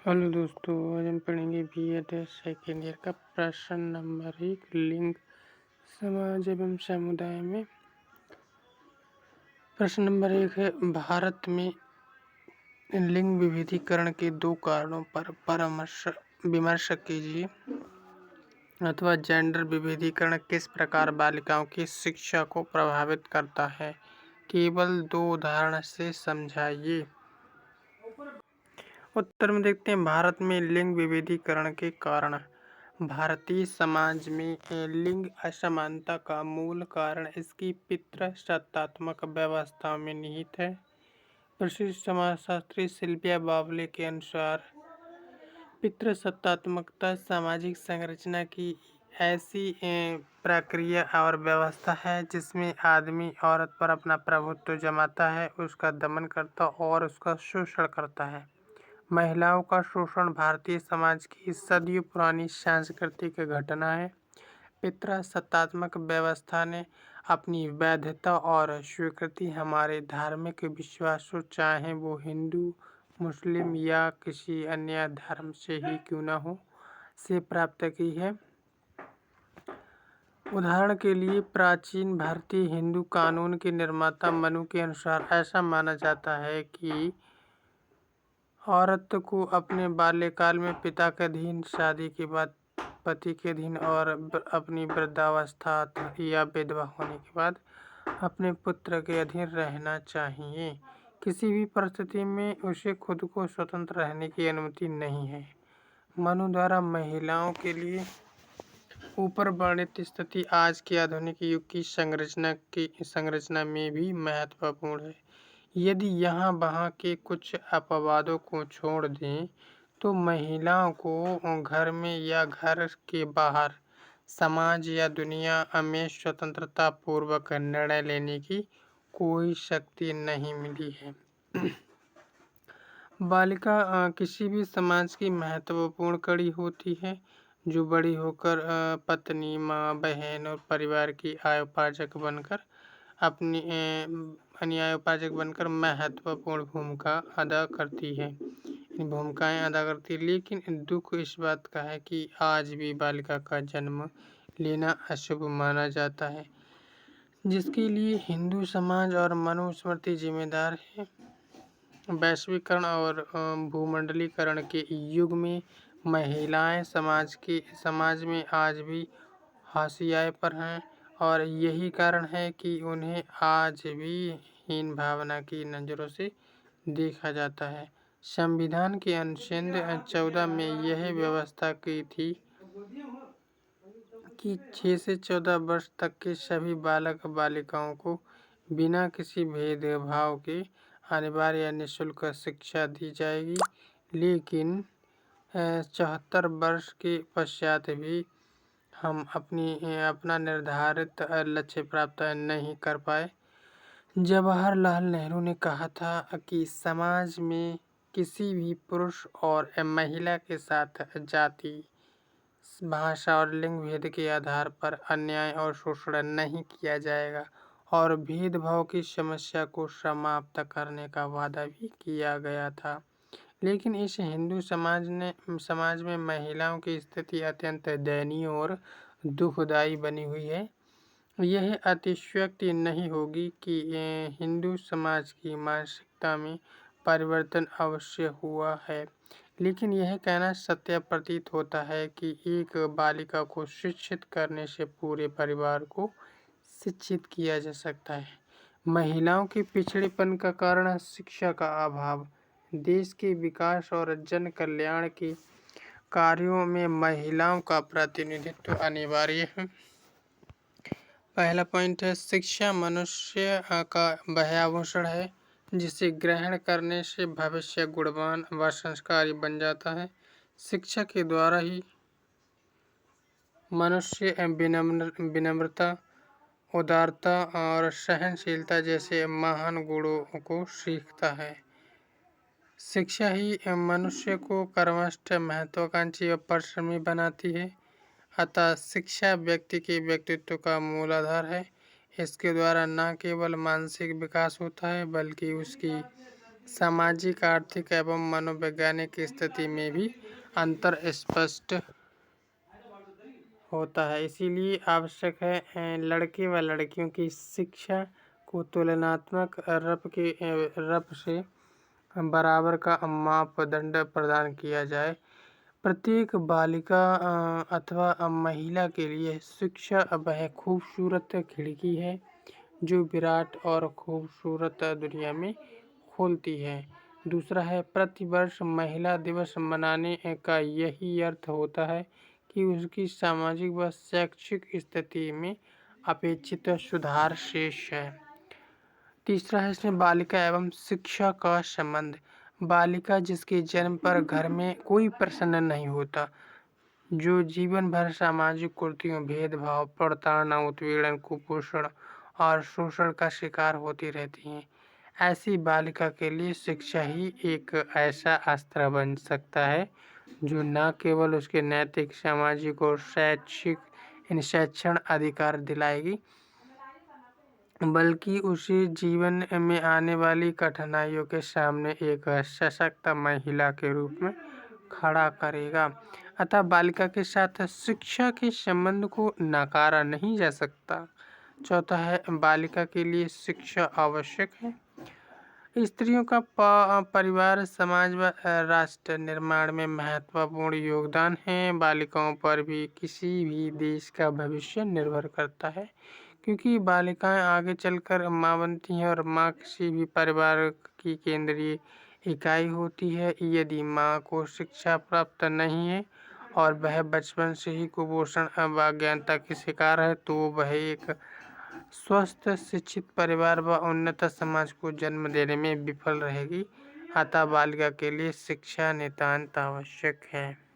Hello दोस्तों, आज हम पढ़ेंगे B.Ed सेकेंड ईयर का प्रश्न नंबर 1 लिंग समाज एवं समुदाय में। प्रश्न नंबर 1 है, भारत में लिंग विभेदीकरण के 2 कारणों पर परामर्श विमर्श कीजिए, अथवा जेंडर विभेदीकरण किस प्रकार बालिकाओं की शिक्षा को प्रभावित करता है। केवल 2 उदाहरण से समझाइए। उत्तर में देखते हैं, भारत में लिंग विभेदीकरण के कारण। भारतीय समाज में लिंग असमानता का मूल कारण इसकी पितृसत्तात्मक व्यवस्था में निहित है। प्रसिद्ध समाजशास्त्री सिल्विया बावले के अनुसार पितृसत्तात्मकता सामाजिक संरचना की ऐसी प्रक्रिया और व्यवस्था है जिसमें आदमी औरत पर अपना प्रभुत्व जमाता है, उसका दमन करता और उसका शोषण करता है। महिलाओं का शोषण भारतीय समाज की सदियों पुरानी सांस्कृतिक घटना है। पितृसत्तात्मक व्यवस्था ने अपनी वैधता और स्वीकृति हमारे धार्मिक विश्वासों, चाहे वो हिंदू, मुस्लिम या किसी अन्य धर्म से ही क्यों न हो, से प्राप्त की है। उदाहरण के लिए, प्राचीन भारतीय हिंदू कानून के निर्माता मनु के अनुसार ऐसा माना जाता है कि औरत को अपने बाल्यकाल में पिता के अधीन, शादी के बाद पति के अधीन और अपनी वृद्धावस्था या विधवा होने के बाद अपने पुत्र के अधीन रहना चाहिए। किसी भी परिस्थिति में उसे खुद को स्वतंत्र रहने की अनुमति नहीं है। मनु द्वारा महिलाओं के लिए ऊपर वर्णित स्थिति आज के आधुनिक युग की संरचना में भी महत्वपूर्ण है। यदि यहाँ वहाँ के कुछ अपवादों को छोड़ दें तो महिलाओं को घर में या घर के बाहर, समाज या दुनिया में स्वतंत्रता पूर्वक निर्णय लेने की कोई शक्ति नहीं मिली है। बालिका किसी भी समाज की महत्वपूर्ण कड़ी होती है, जो बड़ी होकर पत्नी, माँ, बहन और परिवार की आयोपार्जक बनकर महत्वपूर्ण भूमिका अदा करती है। भूमिकाएं अदा करती है, लेकिन दुख इस बात का है कि आज भी बालिका का जन्म लेना अशुभ माना जाता है, जिसके लिए हिंदू समाज और मनुस्मृति जिम्मेदार है। वैश्वीकरण और भूमंडलीकरण के युग में महिलाएं समाज में आज भी हाशिए पर हैं, और यही कारण है कि उन्हें आज भी हीन भावना की नज़रों से देखा जाता है। संविधान के अनुच्छेद 14 में यह व्यवस्था की थी कि 6 से 14 वर्ष तक के सभी बालक बालिकाओं को बिना किसी भेदभाव के अनिवार्य या निःशुल्क शिक्षा दी जाएगी। लेकिन 74 वर्ष के पश्चात भी हम अपना निर्धारित लक्ष्य प्राप्त नहीं कर पाए। जवाहरलाल नेहरू ने कहा था कि समाज में किसी भी पुरुष और महिला के साथ जाति, भाषा और लिंग भेद के आधार पर अन्याय और शोषण नहीं किया जाएगा, और भेदभाव की समस्या को समाप्त करने का वादा भी किया गया था। लेकिन इस हिंदू समाज में महिलाओं की स्थिति अत्यंत दयनीय और दुखदायी बनी हुई है। यह अतिशयोक्ति नहीं होगी कि हिंदू समाज की मानसिकता में परिवर्तन अवश्य हुआ है, लेकिन यह कहना सत्य प्रतीत होता है कि एक बालिका को शिक्षित करने से पूरे परिवार को शिक्षित किया जा सकता है। महिलाओं के पिछड़ेपन का कारण शिक्षा का अभाव। देश के विकास और जन कल्याण के कार्यों में महिलाओं का प्रतिनिधित्व अनिवार्य है। पहला पॉइंट है, शिक्षा मनुष्य का वह है जिसे ग्रहण करने से भविष्य गुणवान व संस्कारी बन जाता है। शिक्षा के द्वारा ही मनुष्य विनम्रता, उदारता और सहनशीलता जैसे महान गुणों को सीखता है। शिक्षा ही मनुष्य को कर्मठ, महत्वाकांक्षी और परिश्रमी बनाती है। अतः शिक्षा व्यक्ति के व्यक्तित्व का मूल आधार है। इसके द्वारा न केवल मानसिक विकास होता है, बल्कि उसकी सामाजिक, आर्थिक एवं मनोवैज्ञानिक स्थिति में भी अंतर स्पष्ट होता है। इसीलिए आवश्यक है लड़के व लड़कियों की शिक्षा को तुलनात्मक रप से बराबर का मापदंड प्रदान किया जाए। प्रत्येक बालिका अथवा महिला के लिए शिक्षा वह खूबसूरत खिड़की है जो विराट और खूबसूरत दुनिया में खोलती है। दूसरा है, प्रतिवर्ष महिला दिवस मनाने का यही अर्थ होता है कि उसकी सामाजिक व शैक्षिक स्थिति में अपेक्षित सुधार शेष है। तीसरा है इसमें बालिका एवं शिक्षा का संबंध। बालिका जिसके जन्म पर घर में कोई प्रश्न नहीं होता, जो जीवन भर सामाजिक कुरीतियों, भेदभाव, प्रताड़ना, उत्पीड़न, कुपोषण और शोषण का शिकार होती रहती हैं, ऐसी बालिका के लिए शिक्षा ही एक ऐसा अस्त्र बन सकता है जो न केवल उसके नैतिक, सामाजिक और शैक्षण अधिकार दिलाएगी, बल्कि उसे जीवन में आने वाली कठिनाइयों के सामने एक सशक्त महिला के रूप में खड़ा करेगा। अतः बालिका के साथ शिक्षा के संबंध को नकारा नहीं जा सकता। चौथा है, बालिका के लिए शिक्षा आवश्यक है। स्त्रियों का परिवार, समाज व राष्ट्र निर्माण में महत्वपूर्ण योगदान है। बालिकाओं पर भी किसी भी देश का भविष्य निर्भर करता है, क्योंकि बालिकाएं आगे चलकर माँ बनती हैं और माँ किसी भी परिवार की केंद्रीय इकाई होती है। यदि माँ को शिक्षा प्राप्त नहीं है और वह बचपन से ही कुपोषण व अज्ञानता की शिकार है, तो वह एक स्वस्थ, शिक्षित परिवार व उन्नत समाज को जन्म देने में विफल रहेगी। अतः बालिका के लिए शिक्षा नितांत आवश्यक है।